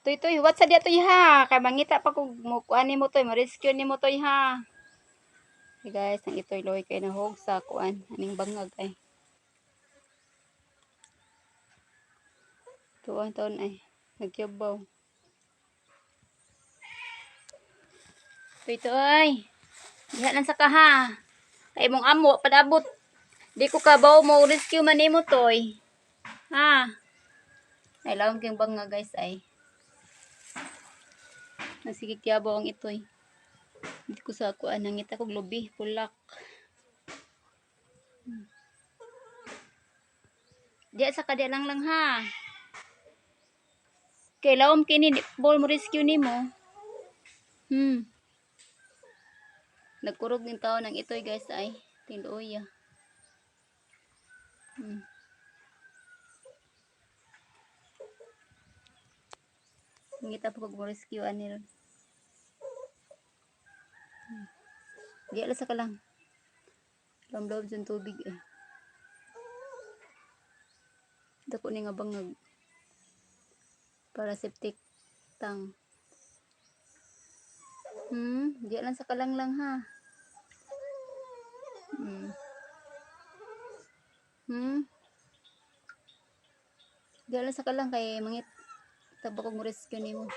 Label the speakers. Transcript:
Speaker 1: Toy toy, what sa dia toy ha? Kay mangita pa kog mo kuan nimo toy, ma-rescue nimo toy ha. Hey guys, nang itoy loy kay nahog sa kuan, aning bangag ay. Tuon taon ay nagyabaw. Toy toy. Diha lang sa kaha. Kay mong amo padabot. Di ko kabaw mo rescue man nimo toy. Ha. Ay lawom kang bangag guys ay. Nasigig yabaw ang itoy. Hindi ko sa kuan nangita kog lubi, pulak. Diya sa kadya lang ha. Kay lawom kini ball mo rescue nimo. Nagkurog ng tao ng itoy guys ay tinuya. Ngita pa kog mo rescue ani ron. Diya lang sa kalang. Lamloob sa tubig eh. Dako ni nga bangag. Para septic tang. Diya lang sa kalang lang ha. Diya lang sa kalang kay mangit tabak kog mo rescue nimo.